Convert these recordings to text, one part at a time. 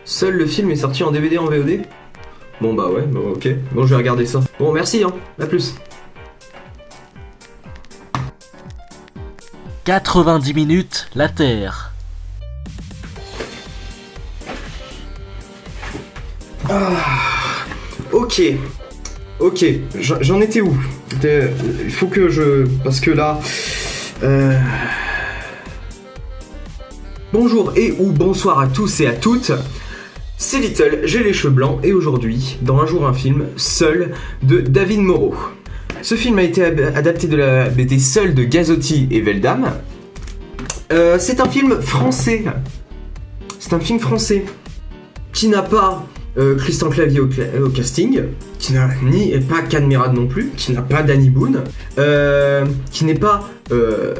Seul le film est sorti en DVD en VOD? Bon bah ouais, bon, ok. Bon, je vais regarder ça. Bon, merci, hein. À plus. 90 minutes, la Terre. Ok. Ok. J'en étais où? Il faut que je... Parce que là... Bonjour et ou bonsoir à tous et à toutes. C'est Little, j'ai les cheveux blancs et aujourd'hui, dans Un jour un film, Seul, de David Moreau. Ce film a été adapté de la BD Seul de Gazzotti et Veldam. C'est un film français. C'est un film français qui n'a pas Christian Clavier au casting, qui n'a pas Cadmerade non plus, qui n'a pas Danny Boone, qui n'est pas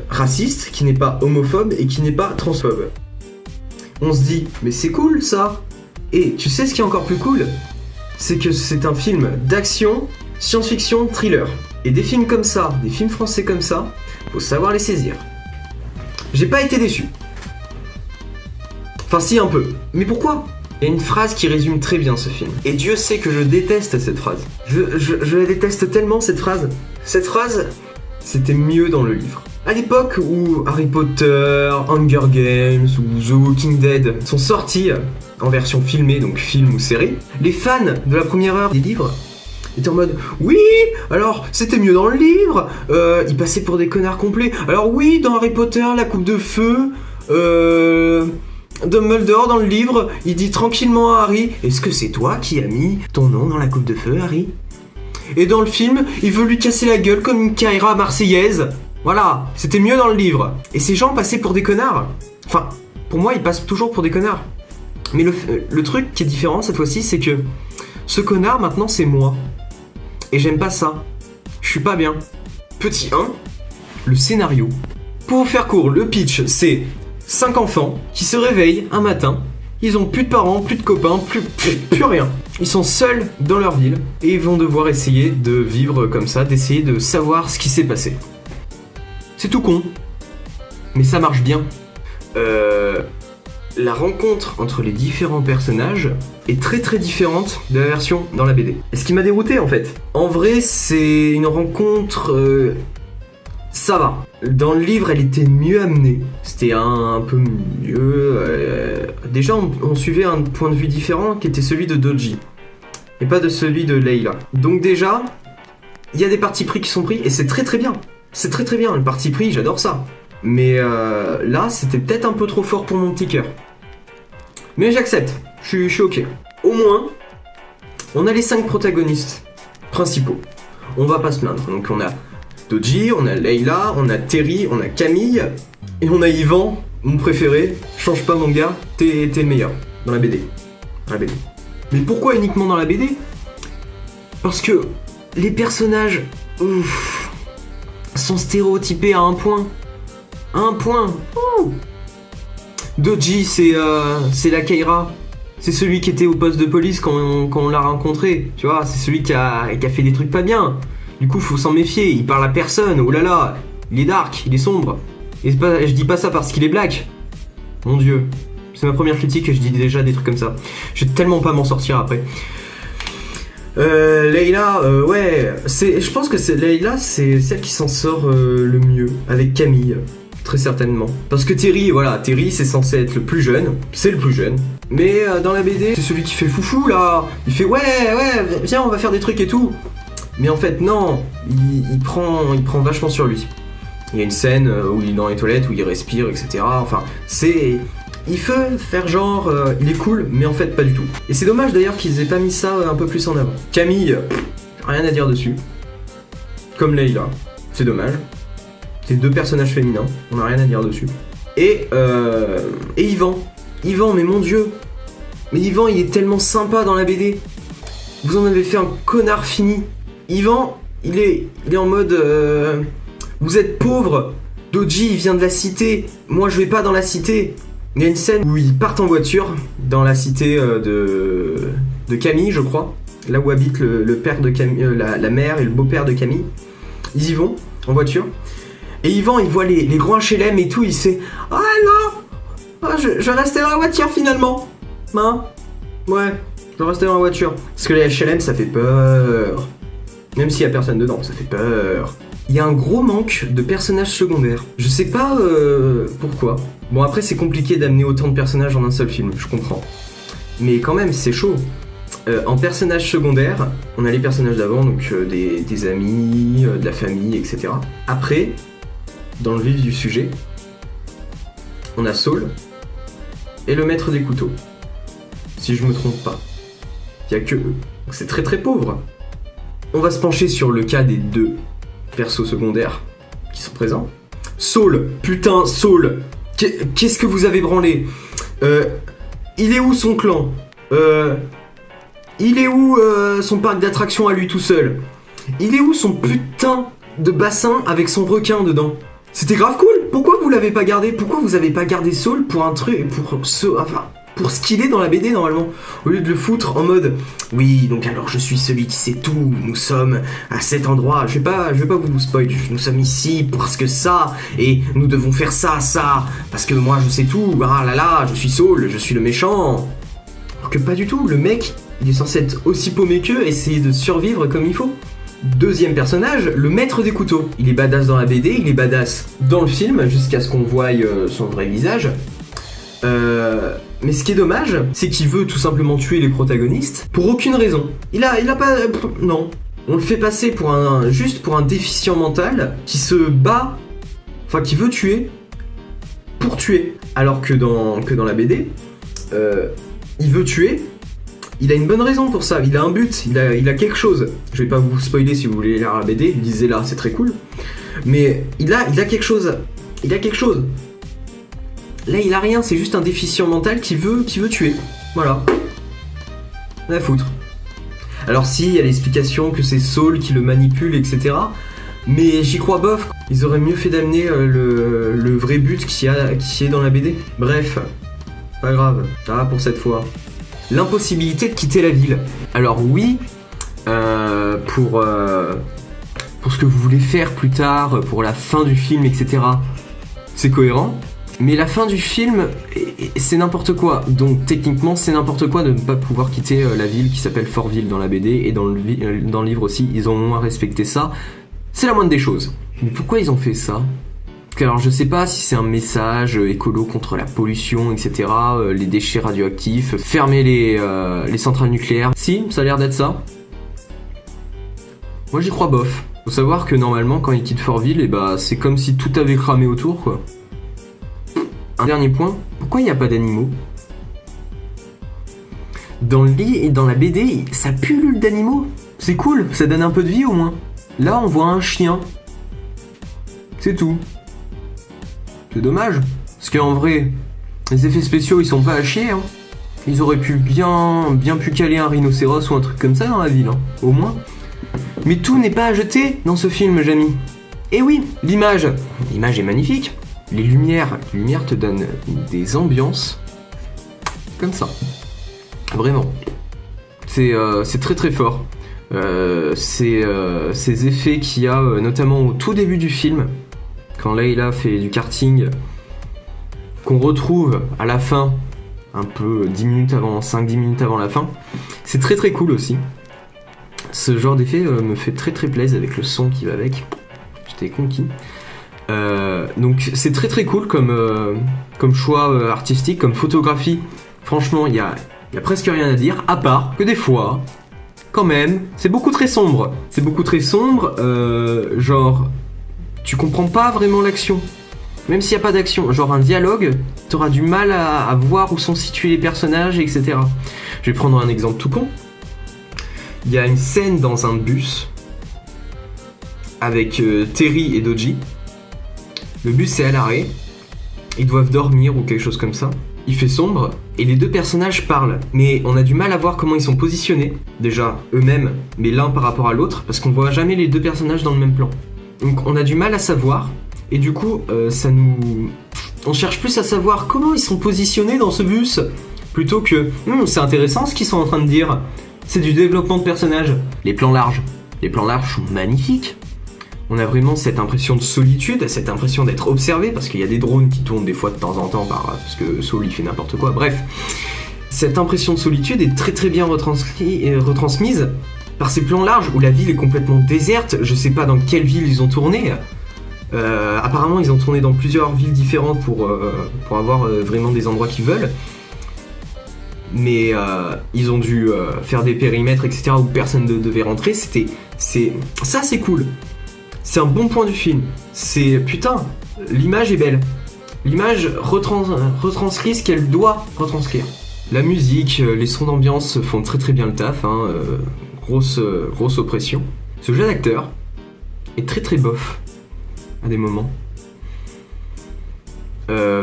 raciste, qui n'est pas homophobe et qui n'est pas transphobe. On se dit, mais c'est cool ça. Et tu sais ce qui est encore plus cool? C'est que c'est un film d'action, science-fiction, thriller. Et des films comme ça, des films français comme ça, faut savoir les saisir. J'ai pas été déçu. Enfin si, un peu. Mais pourquoi? Il y a une phrase qui résume très bien ce film. Et Dieu sait que je déteste cette phrase. Je la déteste tellement, cette phrase. Cette phrase, c'était mieux dans le livre. À l'époque où Harry Potter, Hunger Games ou The Walking Dead sont sortis en version filmée, donc film ou série, les fans de la première heure des livres étaient en mode « Oui, alors c'était mieux dans le livre, ils passaient pour des connards complets. Alors oui, dans Harry Potter, la coupe de feu, Dumbledore dans le livre, il dit tranquillement à Harry « Est-ce que c'est toi qui as mis ton nom dans la coupe de feu, Harry ?» Et dans le film, il veut lui casser la gueule comme une Kaira marseillaise. Voilà, c'était mieux dans le livre. Et ces gens passaient pour des connards. Enfin, pour moi, ils passent toujours pour des connards. Mais le truc qui est différent cette fois-ci, c'est que ce connard, maintenant, c'est moi. Et j'aime pas ça. Je suis pas bien. Petit 1, le scénario. Pour vous faire court, le pitch, c'est 5 enfants qui se réveillent un matin. Ils ont plus de parents, plus de copains, plus rien. Ils sont seuls dans leur ville et ils vont devoir essayer de vivre comme ça, d'essayer de savoir ce qui s'est passé. C'est tout con, mais ça marche bien. La rencontre entre les différents personnages est très très différente de la version dans la BD. Et ce qui m'a dérouté en fait. En vrai, c'est une rencontre... ça va. Dans le livre, elle était mieux amenée. C'était un peu mieux... Déjà, on suivait un point de vue différent qui était celui de Doji. Et pas de celui de Leila. Donc déjà, il y a des partis pris qui sont pris et c'est très très bien. C'est très très bien, le parti pris, j'adore ça. Mais là, c'était peut-être un peu trop fort pour mon petit cœur. Mais j'accepte, je suis ok. Au moins, on a les 5 protagonistes principaux. On va pas se plaindre. Donc on a Doji, on a Leila, on a Terry, on a Camille, et on a Yvan, mon préféré. Change pas mon gars, t'es le meilleur dans la BD. Dans la BD. Mais pourquoi uniquement dans la BD? Parce que les personnages... sont stéréotypés à un point. À un point. Ouh. Doji, c'est la Kaira. C'est celui qui était au poste de police quand on l'a rencontré. Tu vois, c'est celui qui a fait des trucs pas bien. Du coup, faut s'en méfier. Il parle à personne. Oh là là. Il est dark, il est sombre. Et je dis pas ça parce qu'il est black. Mon dieu. C'est ma première critique et je dis déjà des trucs comme ça. Je vais tellement pas m'en sortir après. Leila, ouais, je pense que Leila, c'est celle qui s'en sort le mieux, avec Camille, très certainement. Parce que Terry, voilà, Terry c'est censé être le plus jeune, c'est le plus jeune. Mais dans la BD, c'est celui qui fait foufou là, il fait ouais, viens on va faire des trucs et tout. Mais en fait non, il prend vachement sur lui. Il y a une scène où il est dans les toilettes, où il respire, etc. Enfin, il veut faire genre, il est cool, mais en fait pas du tout. Et c'est dommage d'ailleurs qu'ils aient pas mis ça un peu plus en avant. Camille, rien à dire dessus. Comme Leila, c'est dommage. C'est 2 personnages féminins, on a rien à dire dessus. Et Yvan. Yvan, mais mon dieu. Mais Yvan, il est tellement sympa dans la BD. Vous en avez fait un connard fini. Yvan, il est en mode... vous êtes pauvre. Doji, il vient de la cité. Moi, je vais pas dans la cité. Il y a une scène où ils partent en voiture dans la cité de Camille, je crois. Là où habite le père de Camille, la mère et le beau-père de Camille. Ils y vont en voiture. Et Yvan, il voit les grands HLM et tout. Il sait « Ah non, je vais rester dans la voiture finalement. Hein, Ouais, je vais rester dans la voiture. Parce que les HLM, ça fait peur. Même s'il y a personne dedans, ça fait peur. Il y a un gros manque de personnages secondaires. Je sais pas pourquoi. Bon, après, c'est compliqué d'amener autant de personnages en un seul film, je comprends. Mais quand même, c'est chaud. En personnages secondaires, on a les personnages d'avant, donc des amis, de la famille, etc. Après, dans le vif du sujet, on a Saul et le maître des couteaux. Si je me trompe pas. Il y a que eux. Donc c'est très très pauvre. On va se pencher sur le cas des deux persos secondaires qui sont présents. Saul, putain, Saul, qu'est-ce que vous avez branlé? Il est où son clan? Il est où son parc d'attractions à lui tout seul? Il est où son putain de bassin avec son requin dedans? C'était grave cool. Pourquoi vous l'avez pas gardé? Pourquoi vous avez pas gardé Saul pour un truc, pour ce qu'il est dans la BD normalement, au lieu de le foutre en mode oui, donc alors je suis celui qui sait tout, nous sommes à cet endroit, je vais pas vous spoil, nous sommes ici parce que ça, et nous devons faire ça, parce que moi je sais tout, ah là là, je suis Saul, je suis le méchant. Alors que pas du tout, le mec, il est censé être aussi paumé qu'eux, essayer de survivre comme il faut. Deuxième personnage, le maître des couteaux. Il est badass dans la BD, il est badass dans le film, jusqu'à ce qu'on voie son vrai visage. Mais ce qui est dommage, c'est qu'il veut tout simplement tuer les protagonistes pour aucune raison. Il a pas... Non. On le fait passer juste pour un déficient mental qui se bat, enfin qui veut tuer pour tuer. Alors que dans la BD, il veut tuer, il a une bonne raison pour ça, il a un but, il a quelque chose. Je vais pas vous spoiler si vous voulez lire la BD, lisez-la, c'est très cool. Mais il a quelque chose. Il a quelque chose. Là, il a rien, c'est juste un déficient mental qui veut tuer. Voilà. La foutre. Alors si, il y a l'explication que c'est Saul qui le manipule, etc. Mais j'y crois bof. Ils auraient mieux fait d'amener le vrai but qui est dans la BD. Bref, pas grave. Ah, pour cette fois. L'impossibilité de quitter la ville. Alors oui, pour ce que vous voulez faire plus tard, pour la fin du film, etc. C'est cohérent. Mais la fin du film, c'est n'importe quoi. Donc techniquement, c'est n'importe quoi de ne pas pouvoir quitter la ville qui s'appelle Fortville dans la BD et dans le livre aussi. Ils ont au moins respecté ça. C'est la moindre des choses. Mais pourquoi ils ont fait ça? Alors je sais pas si c'est un message écolo contre la pollution, etc. Les déchets radioactifs, fermer les centrales nucléaires. Si, ça a l'air d'être ça. Moi j'y crois bof. Faut savoir que normalement quand ils quittent Fortville, c'est comme si tout avait cramé autour, quoi. Un dernier point, pourquoi il n'y a pas d'animaux? Dans le lit et dans la BD, ça pullule d'animaux. C'est cool, ça donne un peu de vie au moins. Là, on voit un chien. C'est tout. C'est dommage. Parce qu'en vrai, les effets spéciaux, ils sont pas à chier. Hein. Ils auraient pu bien pu caler un rhinocéros ou un truc comme ça dans la ville, hein, au moins. Mais tout n'est pas à jeter dans ce film, Jamy. Et oui, l'image est magnifique. Les lumières te donnent des ambiances comme ça. Vraiment. C'est très très fort. Ces effets qu'il y a notamment au tout début du film, quand Layla fait du karting, qu'on retrouve à la fin, un peu 5-10 minutes avant la fin, c'est très très cool aussi. Ce genre d'effet me fait très très plaisir avec le son qui va avec. J'étais conquis. Donc c'est très très cool comme choix artistique, comme photographie. Franchement, il y a presque rien à dire, à part que des fois, quand même, c'est beaucoup très sombre. C'est beaucoup très sombre, genre, tu comprends pas vraiment l'action. Même s'il n'y a pas d'action, genre un dialogue, t'auras du mal à voir où sont situés les personnages, etc. Je vais prendre un exemple tout con. Il y a une scène dans un bus avec Terry et Doji. Le bus est à l'arrêt, ils doivent dormir ou quelque chose comme ça. Il fait sombre et les deux personnages parlent, mais on a du mal à voir comment ils sont positionnés, déjà eux-mêmes, mais l'un par rapport à l'autre, parce qu'on voit jamais les deux personnages dans le même plan. Donc on a du mal à savoir, et du coup on cherche plus à savoir comment ils sont positionnés dans ce bus, plutôt que c'est intéressant ce qu'ils sont en train de dire. C'est du développement de personnages. Les plans larges sont magnifiques. On a vraiment cette impression de solitude, cette impression d'être observé, parce qu'il y a des drones qui tournent des fois de temps en temps, parce que Saul il fait n'importe quoi, bref. cette impression de solitude est très très bien retransmise par ces plans larges où la ville est complètement déserte. Je sais pas dans quelle ville ils ont tourné. Apparemment ils ont tourné dans plusieurs villes différentes pour avoir vraiment des endroits qu'ils veulent. Mais ils ont dû faire des périmètres, etc. où personne ne devait rentrer. Ça c'est cool. C'est un bon point du film. Putain, l'image est belle. L'image retranscrit ce qu'elle doit retranscrire. La musique, les sons d'ambiance font très très bien le taf. Grosse oppression. Ce jeu d'acteur est très très bof à des moments.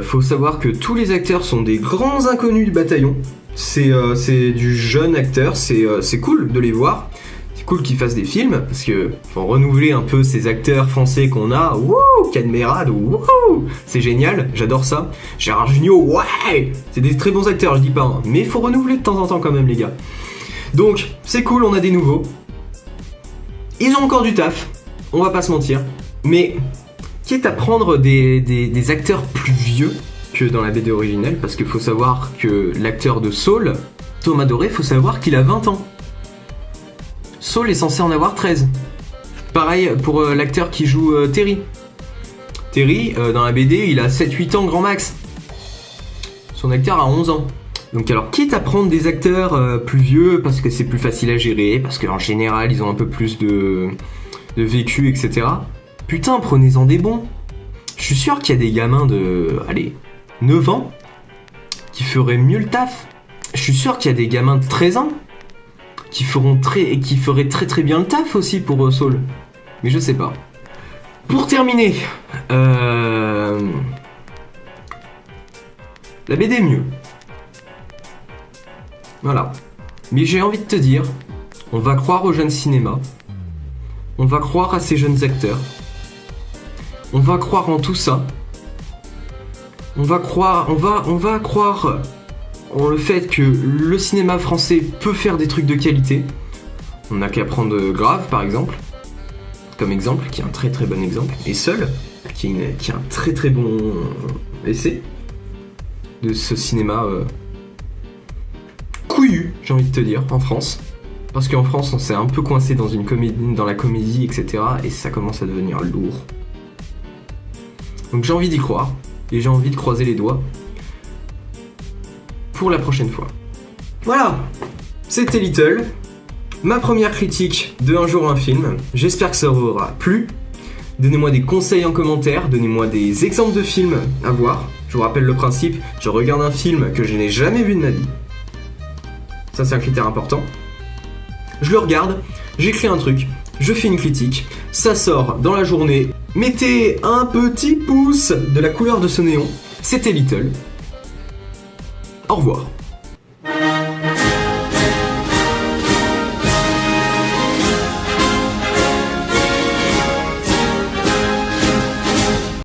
Faut savoir que tous les acteurs sont des grands inconnus du bataillon. C'est du jeune acteur, c'est cool de les voir. C'est cool qu'ils fassent des films, parce que faut renouveler un peu ces acteurs français qu'on a. Wouh, Cadmerade, wouh, c'est génial, j'adore ça. Gérard Jugnot, ouais, c'est des très bons acteurs, je dis pas, hein, mais faut renouveler de temps en temps quand même les gars. Donc, c'est cool, on a des nouveaux. Ils ont encore du taf, on va pas se mentir. Mais, quitte à prendre des acteurs plus vieux que dans la BD originale, parce qu'il faut savoir que l'acteur de Saul, Thomas Doré, faut savoir qu'il a 20 ans. Saul est censé en avoir 13. Pareil pour l'acteur qui joue Terry. Terry, dans la BD, il a 7-8 ans grand max. Son acteur a 11 ans. Donc alors, quitte à prendre des acteurs plus vieux, parce que c'est plus facile à gérer, parce qu'en général, ils ont un peu plus de vécu, etc. Putain, prenez-en des bons. Je suis sûr qu'il y a des gamins de... 9 ans qui feraient mieux le taf. Je suis sûr qu'il y a des gamins de 13 ans qui feraient très très bien le taf aussi pour Saul. Mais je sais pas. Pour terminer, la BD est mieux. Voilà. Mais j'ai envie de te dire, on va croire au jeune cinéma. On va croire à ces jeunes acteurs. On va croire en tout ça. On va croire en le fait que le cinéma français peut faire des trucs de qualité. On n'a qu'à prendre Grave par exemple, comme exemple, qui est un très très bon exemple, et Seul, qui est un très très bon essai de ce cinéma couillu, j'ai envie de te dire, en France. Parce qu'en France, on s'est un peu coincé dans la comédie, etc. Et ça commence à devenir lourd. Donc j'ai envie d'y croire. Et j'ai envie de croiser les doigts pour la prochaine fois. Voilà, c'était Little, ma première critique de Un jour un film. J'espère que ça vous aura plu. Donnez-moi des conseils en commentaire, donnez-moi des exemples de films à voir. Je vous rappelle le principe, je regarde un film que je n'ai jamais vu de ma vie. Ça c'est un critère important. Je le regarde, j'écris un truc, je fais une critique, ça sort dans la journée. Mettez un petit pouce de la couleur de ce néon. C'était Little. Au revoir.